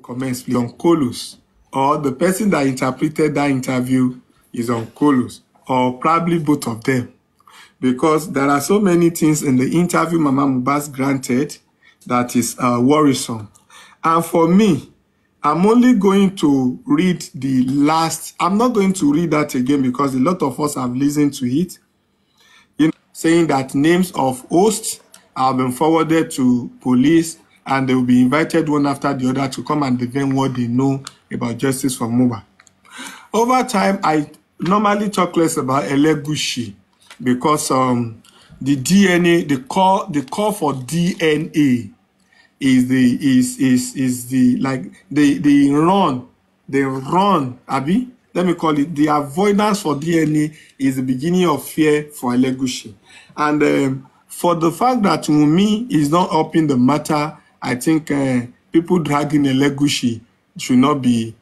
comments, please, on Colos, or the person that interpreted that interview is on Colos, or probably both of them. Because there are so many things in the interview Mama Mohbad granted that is worrisome. And for me, I'm only going to read the last. I'm not going to read that again because a lot of us have listened to it. You know, saying that names of hosts have been forwarded to police and they will be invited one after the other to come and defend what they know about justice for Mohbad. Over time, I normally talk less about Elegushi because the DNA, the call for DNA is the like the run, Abi. Let me call it the avoidance for DNA is the beginning of fear for Elegushi. And for the fact that Wunmi is not up in the matter, I think people dragging Elegushi should not be,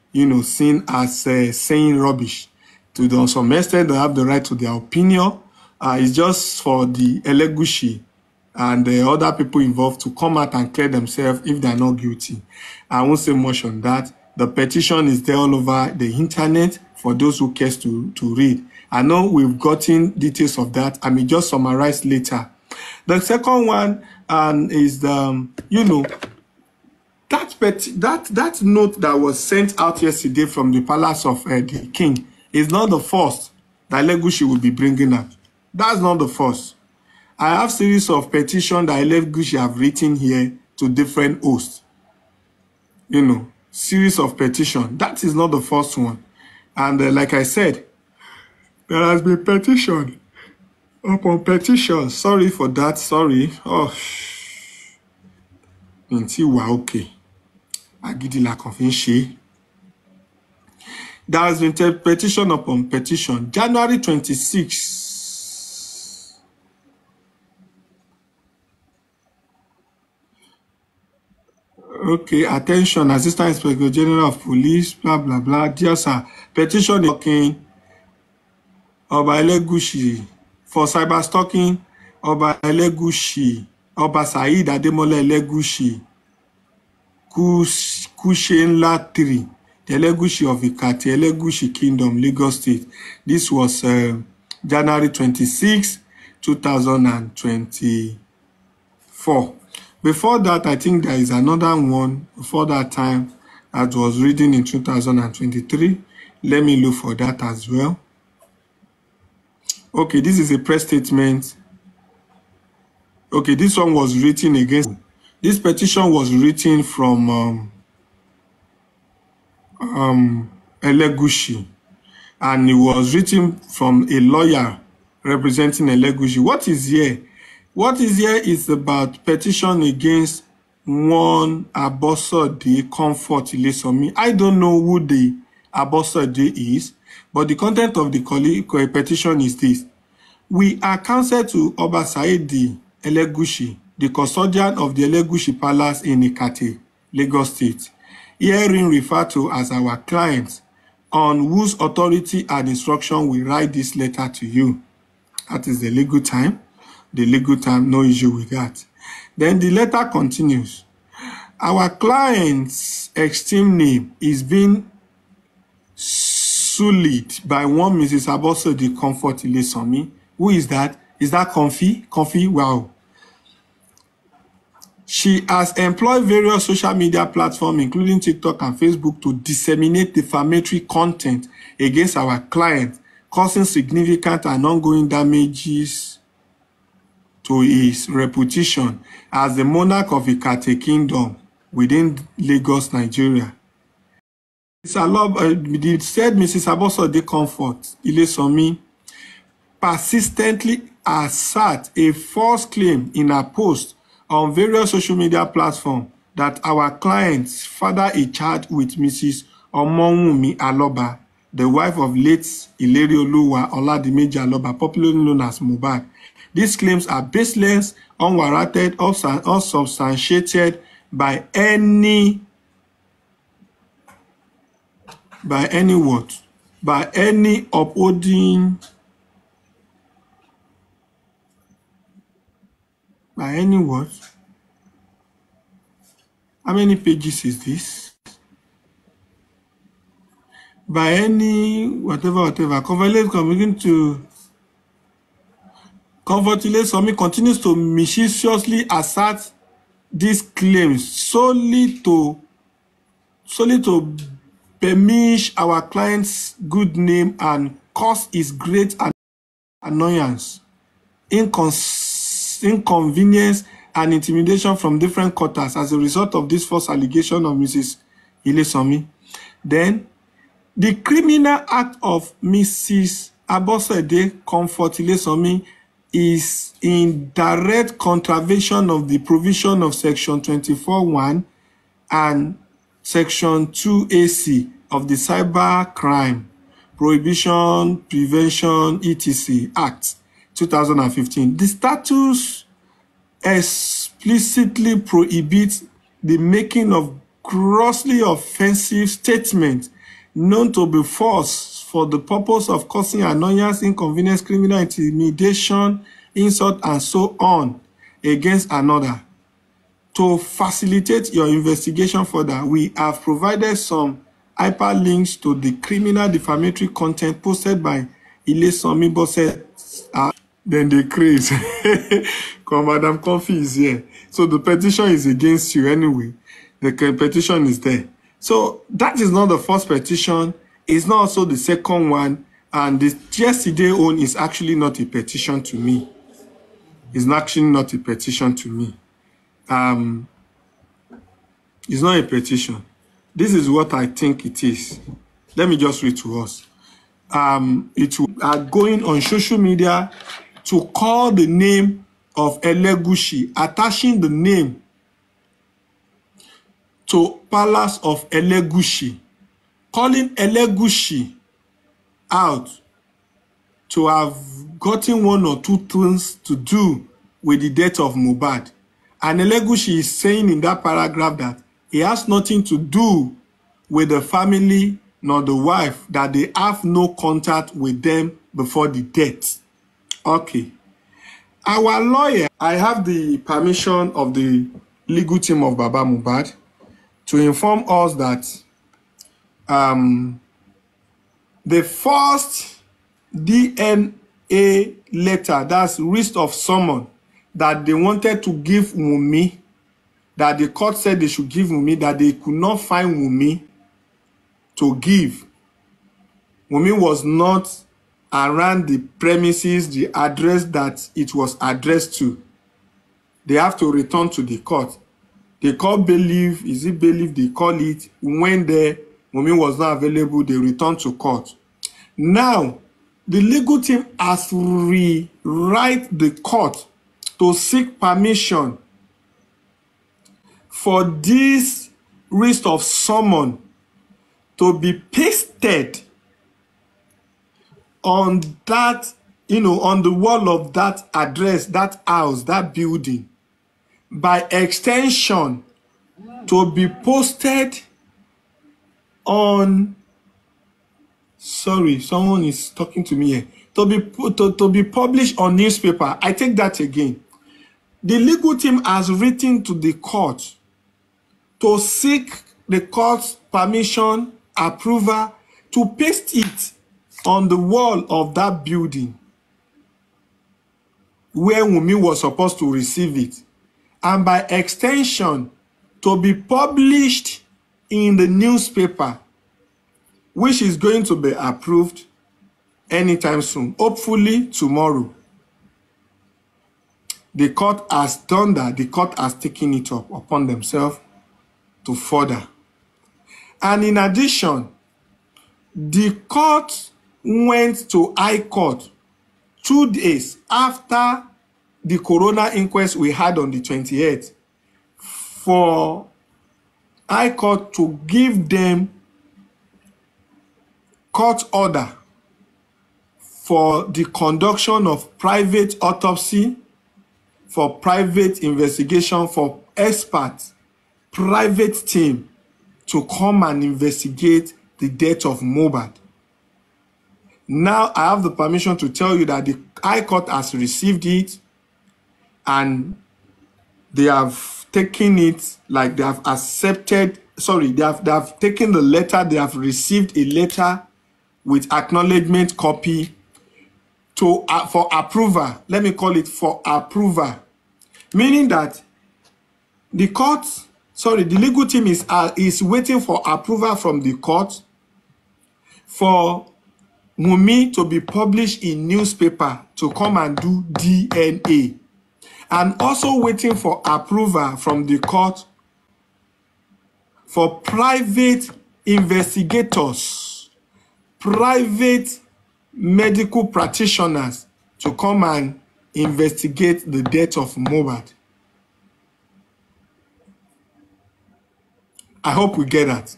seen as saying rubbish. To some extent, they have the right to their opinion. It's just for the Elegushi and the other people involved to come out and clear themselves if they're not guilty. I won't say much on that. The petition is there all over the internet for those who cares to read. I know we've gotten details of that. I may just summarize later. The second one is the, that note that was sent out yesterday from the palace of the king is not the first that Elegushi will be bringing up. That's not the first. I have series of petitions that Elegushi have written here to different hosts. Series of petitions. That is not the first one. And like I said, there has been petition upon petition. Sorry for that. Sorry. Oh, okay. Agidila Confinche. There has been petition upon petition. January 26th. Okay, attention, Assistant Inspector General of Police, blah, blah, blah. Dear sir, petition is talking Oba Elegushi for cyber stalking Oba Elegushi, Oba Said Ademola Elegushi, Kushenla 3, the Elegushi of Ikati, Elegushi Kingdom, Lagos State. This was January 26, 2024. Before that, I think there is another one before that time that was written in 2023. Let me look for that as well. Okay, this is a press statement. Okay, this one was written against. This petition was written from Elegushi, and it was written from a lawyer representing Elegushi. What is here? What is here is about petition against one Abosode Comfort Ilesomi. I don't know who the Abosode is, but the content of the petition is this. We are counsel to Oba Saidi Elegushi, the custodian of the Elegushi Palace in Ikate, Lagos State, herein referred to as our client, on whose authority and instruction we write this letter to you. That is the legal time. The legal time, no issue with that. Then the letter continues. Our client's esteemed name is being sullied by one Mrs. Abosode Comfort Ilesomi. Who is that? Is that Comfy? Comfy? Wow. She has employed various social media platforms, including TikTok and Facebook, to disseminate defamatory content against our client, causing significant and ongoing damages to his reputation as the monarch of Ikate Kingdom within Lagos, Nigeria. It said Mrs. Abosode Comfort Ilesomi persistently assert a false claim in a post on various social media platforms that our clients father a child with Mrs. Omowunmi Aloba, the wife of late Ilerioluwa Oladimeji Aloba, popularly known as Mohbad. These claims are baseless, unwarranted, unsubstantiated by any upholding, by any what? How many pages is this? by any whatever. Comfortably Somi continues to maliciously assert these claims solely to besmirch our client's good name and cause his great annoyance, inconvenience, and intimidation from different quarters as a result of this false allegation of Mrs. Ilesanmi. Then, the criminal act of Mrs. Abosede Comfort Ilesanmi is in direct contravention of the provision of Section 24(1) and Section 2AC of the Cyber Crime Prohibition, Prevention, etc. Act 2015. The statute explicitly prohibits the making of grossly offensive statements known to be false for the purpose of causing annoyance, inconvenience, criminal intimidation, insult, and so on against another. To facilitate your investigation further, we have provided some hyperlinks to the criminal defamatory content posted by Ilesanmi Bose. Then they craze. Because Madam Coffee is here. So the petition is against you anyway. The petition is there. So that is not the first petition. It's not also the second one. And the yesterday one is actually not a petition to me. It's actually not a petition to me. It's not a petition. This is what I think it is. Let me just read to us. It are going on social media to call the name of Elegushi, attaching the name to Palace of Elegushi, calling Elegushi out to have gotten one or two things to do with the death of Mohbad. And Elegushi is saying in that paragraph that he has nothing to do with the family nor the wife, that they have no contact with them before the death. Okay. Our lawyer, I have the permission of the legal team of Baba Mohbad to inform us that the first DNA letter, that's list of summon, that they wanted to give Wunmi, that the court said they should give Wunmi, that they could not find Wunmi to give. Wunmi was not around the premises, the address that it was addressed to. They have to return to the court. They call bailiff, is it bailiff they call it? When the Wunmi was not available, they returned to court. Now, the legal team has rewrite the court to seek permission for this list of summon to be pasted on that, on the wall of that address, that house, that building. By extension, to be posted on, sorry, someone is talking to me here. To be published on newspaper. I take that again. The legal team has written to the court to seek the court's permission, approval, to paste it on the wall of that building where Wunmi was supposed to receive it. And by extension, to be published in the newspaper, which is going to be approved anytime soon, hopefully tomorrow. The court has done that. The court has taken it up upon themselves to further. And in addition, the court went to High Court 2 days after the coroner inquest we had on the 28th for High Court to give them court order for the conduction of private autopsy, for private investigation, for experts, private team to come and investigate the death of Mohbad. Now I have the permission to tell you that the High Court has received it and they have taken it, like they have accepted sorry, they have taken the letter, they have received a letter with acknowledgement copy to for approval. Let me call it for approval, meaning that the court, sorry, the legal team is waiting for approval from the court for Wunmi to be published in newspaper to come and do DNA, and also waiting for approval from the court for private investigators, private medical practitioners to come and investigate the death of Mohbad. I hope we get that.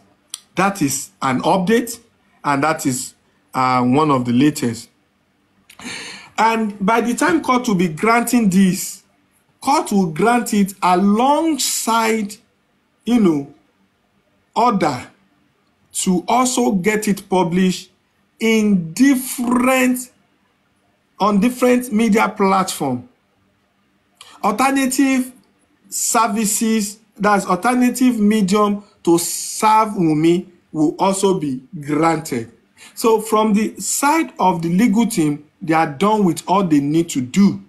That is an update, and that is one of the latest. And by the time court will be granting this, court will grant it alongside, order to also get it published in on different media platforms. Alternative services, that's alternative medium to serve Wunmi, will also be granted. So from the side of the legal team, they are done with all they need to do.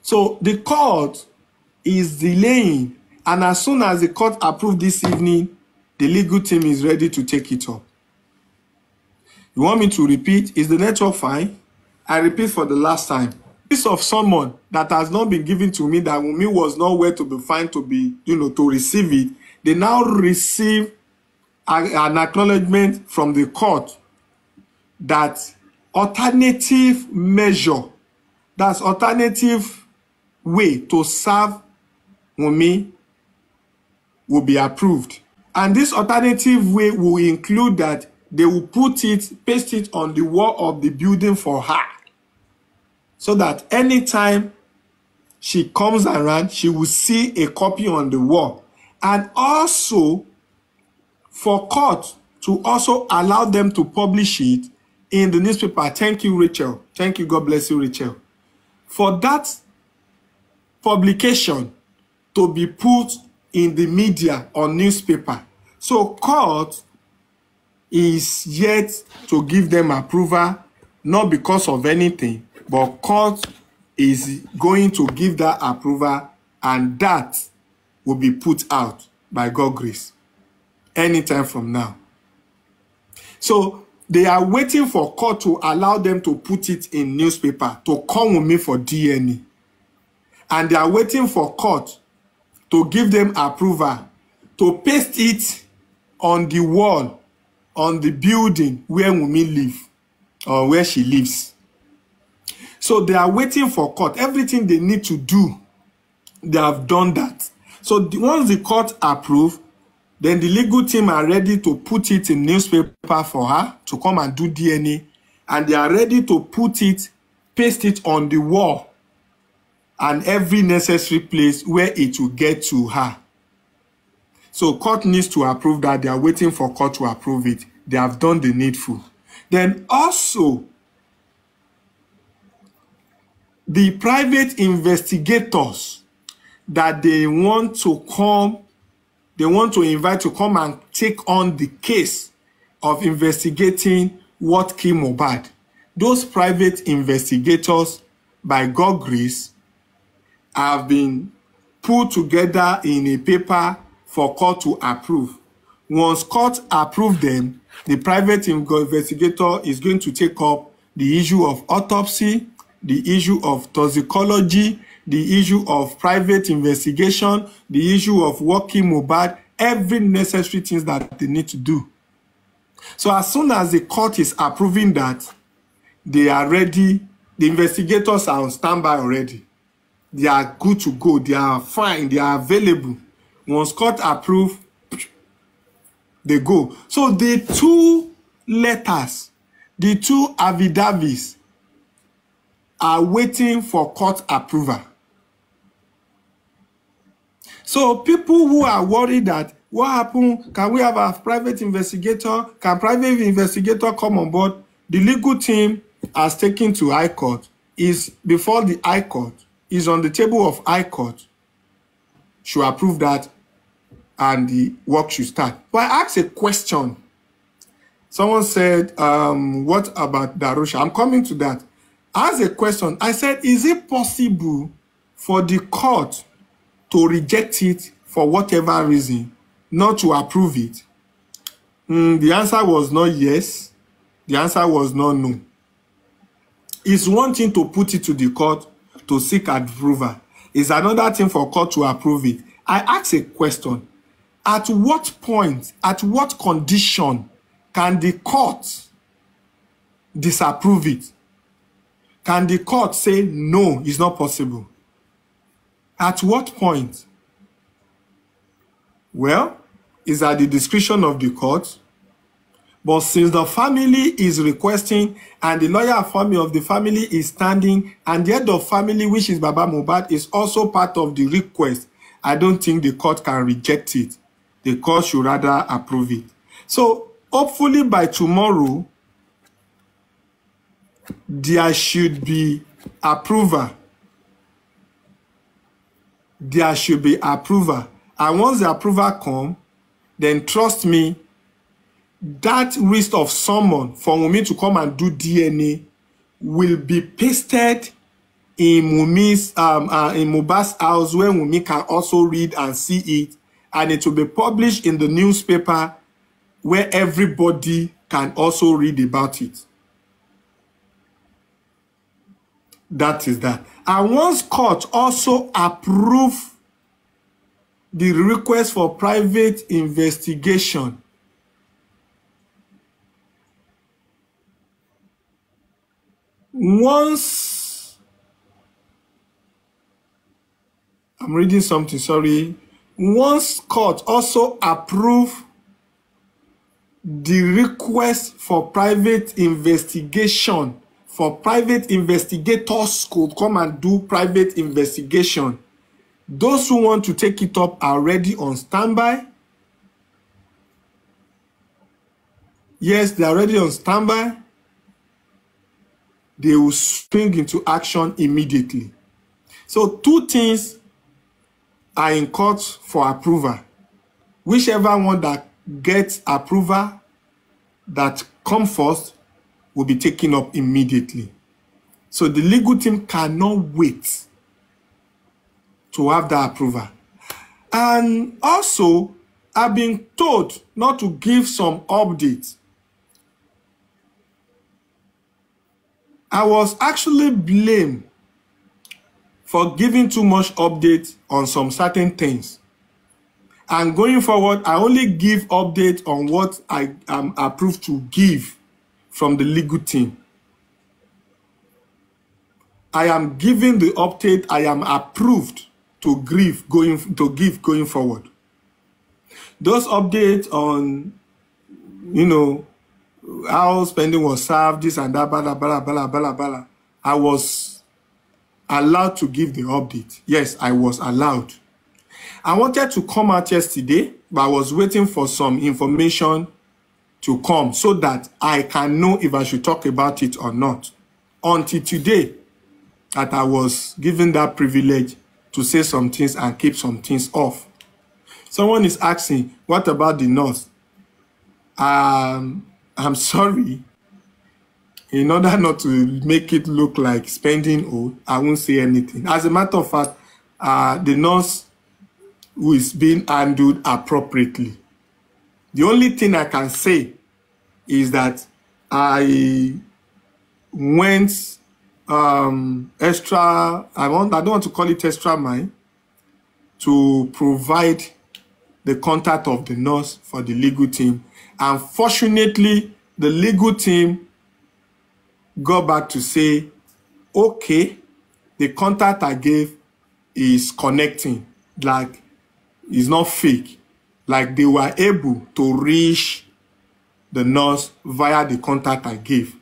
So the court is delaying, and as soon as the court approves this evening, the legal team is ready to take it up. You want me to repeat? Is the network fine? I repeat for the last time. Piece of someone that has not been given to me, that Wunmi was nowhere to be found to be, to receive it. They now receive an acknowledgement from the court that alternative measure, that's alternative way to serve Wunmi, will be approved. And this alternative way will include that they will paste it on the wall of the building for her, so that anytime she comes around, she will see a copy on the wall. And also for court to also allow them to publish it in the newspaper. Thank you, Rachel. Thank you. God bless you, Rachel. For that publication to be put in the media or newspaper. So court is yet to give them approval, not because of anything, but court is going to give that approval, and that will be put out by God's grace anytime from now. So they are waiting for court to allow them to put it in newspaper, to come with me for DNA. And they are waiting for court to give them approval to paste it on the wall, on the building where Wunmi lives, or where she lives. So they are waiting for court. Everything they need to do, they have done that. So once the court approves, then the legal team are ready to put it in newspaper for her to come and do DNA. And they are ready to put it, paste it on the wall and every necessary place where it will get to her. So court needs to approve that. They are waiting for court to approve it. They have done the needful. Then also, the private investigators that they want to invite to come and take on the case of investigating what killed Mohbad. Those private investigators, by God's grace, have been put together in a paper for court to approve. Once court approves them, the private investigator is going to take up the issue of autopsy, the issue of toxicology, the issue of private investigation, the issue of working Mohbad, every necessary things that they need to do. So as soon as the court is approving that, they are ready. The investigators are on standby already. They are good to go. They are fine. They are available. Once court approves, they go. So the two letters, the two affidavits are waiting for court approval. So people who are worried that what happened, can we have a private investigator? Can private investigator come on board? The legal team has taken to High Court, is before the High Court, is on the table of High Court, should approve that and the work should start. But I asked a question. Someone said, what about Darusha? I'm coming to that. I asked a question. I said, is it possible for the court to reject it for whatever reason, not to approve it? The answer was not yes. The answer was not no. It's one thing to put it to the court to seek approval. It's another thing for court to approve it. I asked a question. At what point, at what condition can the court disapprove it? Can the court say, no, it's not possible? At what point? Well, it's at the discretion of the court. But since the family is requesting and the lawyer family of the family is standing and the head of family, which is Baba Mohbad, is also part of the request, I don't think the court can reject it. The court should rather approve it. So hopefully by tomorrow, there should be approval. There should be approval. And once the approval comes, then trust me, that list of someone for Wunmi to come and do DNA will be pasted in Mohbad's house, where Wunmi can also read and see it, and it will be published in the newspaper where everybody can also read about it. That is that. And once court also approve the request for private investigation, once I'm reading something, sorry. Once court also approve the request for private investigation, for private investigators could come and do private investigation, those who want to take it up are already on standby. Yes, they are already on standby. They will spring into action immediately. So two things are in court for approval. Whichever one that gets approval that comes first will be taken up immediately. So the legal team cannot wait to have that approval. And also, I've been told not to give some updates. I was actually blamed for giving too much update on some certain things. And going forward, I only give updates on what I am approved to give from the legal team. I am giving the update I am approved to give going forward. Those updates on, how spending was served, this and that, blah, blah, blah, blah, blah. I was allowed to give the update. Yes, I was allowed. I wanted to come out yesterday, but I was waiting for some information to come so that I can know if I should talk about it or not. Until today, that I was given that privilege to say some things and keep some things off. Someone is asking, what about the nurse? I'm sorry. In order not to make it look like spending old, I won't say anything. As a matter of fact, the nurse who is being handled appropriately. The only thing I can say is that I went extra, I don't want to call it extra mile, to provide the contact of the nurse for the legal team. And fortunately, the legal team got back to say, okay, the contact I gave is connecting, like it's not fake. Like they were able to reach the nurse via the contact I gave.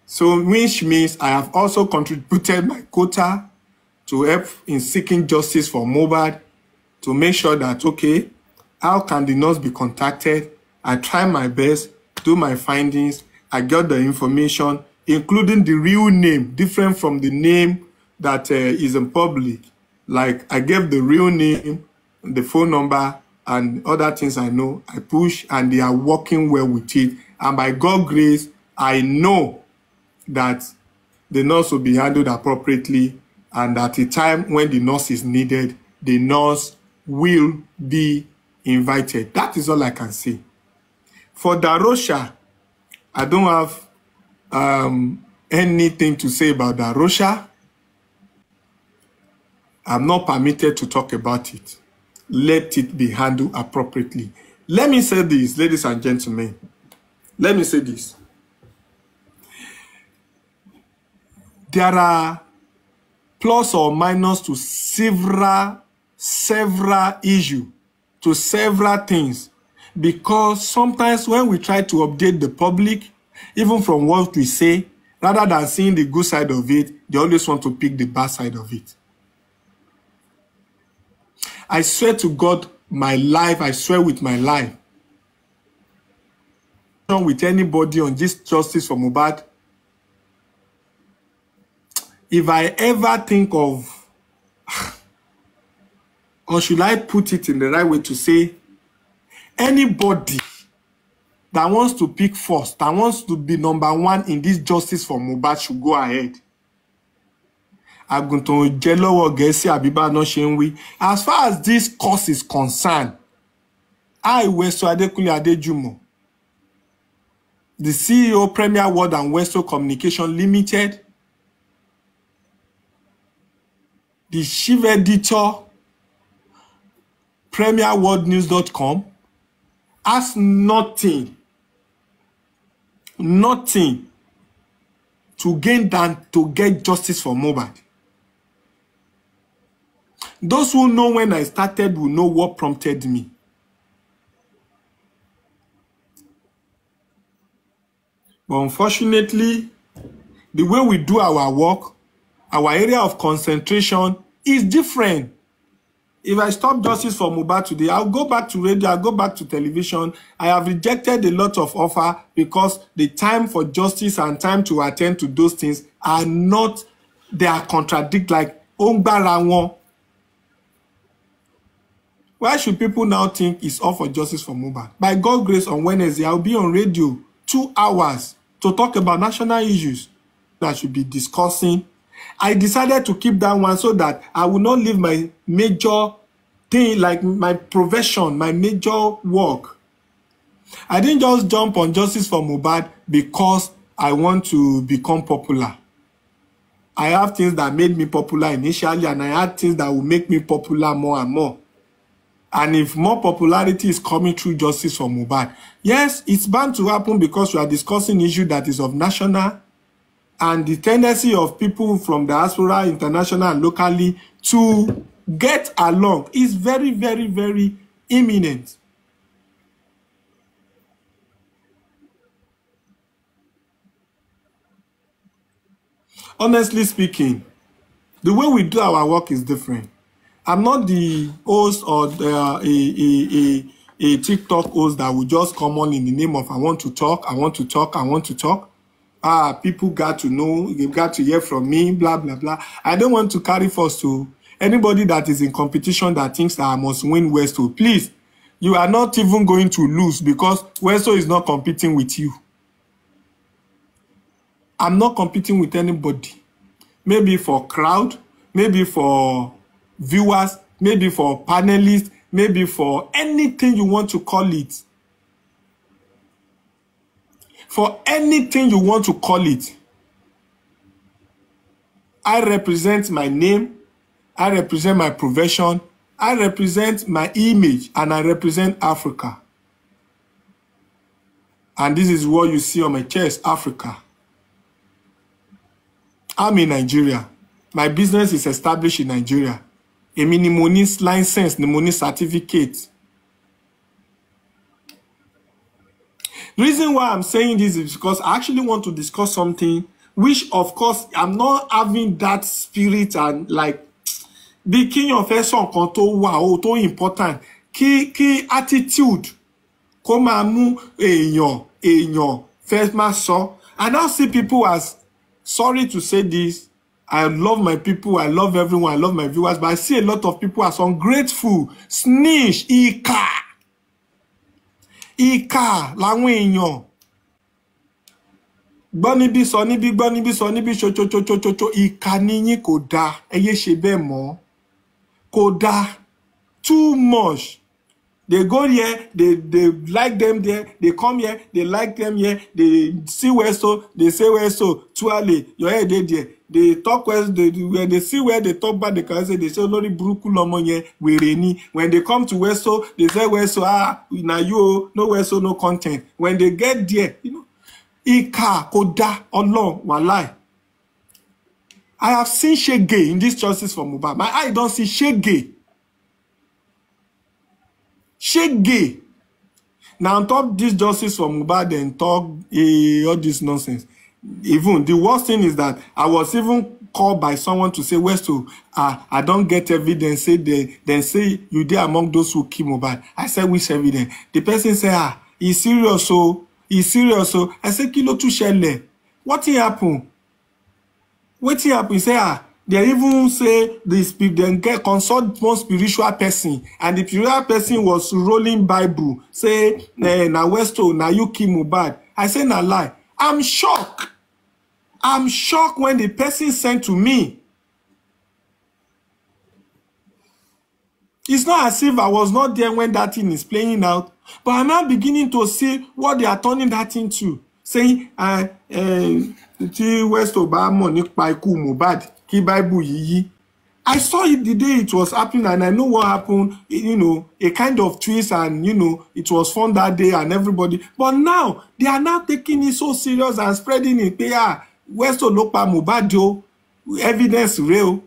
So which means I have also contributed my quota to help in seeking justice for Mohbad, to make sure that, okay, how can the nurse be contacted? I try my best, do my findings, I got the information, including the real name, different from the name that is in public. Like I gave the real name, the phone number, and other things I know, I push, and they are working well with it. And by God's grace, I know that the nurse will be handled appropriately, and at a time when the nurse is needed, the nurse will be invited. That is all I can say. For Darosha, I don't have anything to say about Darosha. I'm not permitted to talk about it. Let it be handled appropriately. Let me say this, ladies and gentlemen. Let me say this. There are plus or minus to several issues, to several things. Because sometimes when we try to update the public, even from what we say, rather than seeing the good side of it, they always want to pick the bad side of it. I swear to God, my life, I swear with my life, with anybody on this justice for Mohbad, if I ever think of, or should I put it in the right way to say, anybody that wants to pick first, that wants to be number one in this justice for Mohbad should go ahead. As far as this cause is concerned, I, Westo Adekunle Adejumo, the CEO, Premier World and Westo Communication Limited, the chief editor, PremierWorldNews.com, has nothing to gain than to get justice for Mohbad. Those who know when I started will know what prompted me. But unfortunately, the way we do our work, our area of concentration is different. If I stop justice for Mohbad today, I'll go back to radio, I'll go back to television. I have rejected a lot of offer because the time for justice and time to attend to those things are not, they are contradict like Ongbaranwo. Why should people now think it's all for justice for Mohbad? By God's grace, on Wednesday, I'll be on radio 2 hours to talk about national issues that I should be discussing. I decided to keep that one so that I will not leave my major thing, like my profession, my major work. I didn't just jump on justice for Mohbad because I want to become popular. I have things that made me popular initially, and I had things that will make me popular more and more. And if more popularity is coming through justice for Mohbad, yes, it's bound to happen because we are discussing issue that is of national, and the tendency of people from diaspora, international and locally to get along is very, very, very imminent. Honestly speaking, the way we do our work is different. I'm not the host or a TikTok host that will just come on in the name of I want to talk, I want to talk, I want to talk. People got to know, they got to hear from me, blah, blah, blah. I don't want to carry force to anybody that is in competition that thinks that I must win Westo. Please, you are not even going to lose because Westo is not competing with you. I'm not competing with anybody. Maybe for crowd, maybe for viewers, maybe for panelists, maybe for anything you want to call it. For anything you want to call it. I represent my name, I represent my profession, I represent my image, and I represent Africa. And this is what you see on my chest, Africa. I'm in Nigeria. My business is established in Nigeria. A money license, the money certificate. The reason why I'm saying this is because I actually want to discuss something which, of course, I'm not having that spirit and like the king of person conto wow to important. Ki attitude. Komamu eyon first man saw. I now see people as, sorry to say this, I love my people. I love everyone. I love my viewers. But I see a lot of people as ungrateful, snitch, ìkà làwọn èèyàn. Gbọ́ níbí sọ níbí, gbọ́ níbí sọ níbí, ṣoṣoṣoṣoṣo. Ìkà ni yín, kò dáa. Ẹ yé ṣe bẹ́ẹ̀ mọ́. Kò dáa. Too much. They go here, they like them there, they come here, they like them here, they see where so, they say where so, tuale, your head there. They talk where when they see where they talk bad, they can say, they say, Lori Buruku Lomonye, Wereni. When they come to where so, they say where so, now you, no where so, no content. When they get there, you know, Ika, Koda, Olong, Walai. I have seen shege in these choices for Mohbad. My eye don't see shege. Shege. Now on top this justice for Mohbad and talk all this nonsense. Even the worst thing is that I was even called by someone to say, Westo, I don't get evidence. Say then say you there among those who kill Mohbad. I said, which evidence? The person said, he's serious, so he's serious, so I said, kilo tu shele. What happened? What happened? He said, they even say this, then get consult one spiritual person, and the spiritual person was rolling Bible, say, na Westo, na you kill Mohbad. I say, na lie. I'm shocked. I'm shocked when the person sent to me. It's not as if I was not there when that thing is playing out, but I'm now beginning to see what they are turning that into. Saying, Westo ba mo nípa ikú Mohbad. I saw it the day it was happening, and I know what happened, you know, a kind of twist, and, you know, it was fun that day and everybody. But now, they are now taking it so serious and spreading it. They are, Westo Lopa Mohbad, evidence real.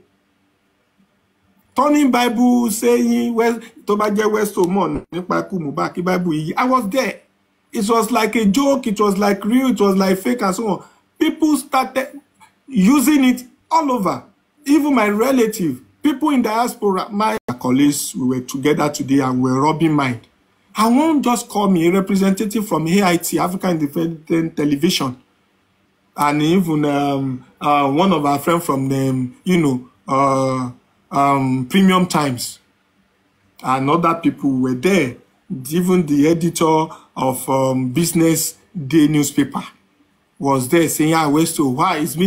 Turning Bible saying, Westo Mon, Mohbad, I was there. It was like a joke, it was like real, it was like fake and so on. People started using it all over. Even my relative, people in diaspora, my colleagues, we were together today and we were rubbing mind. And one just called me, a representative from AIT, African Independent Television, and even one of our friends from them, you know, Premium Times, and other people were there. Even the editor of Business Day newspaper was there saying, Westo, why it's been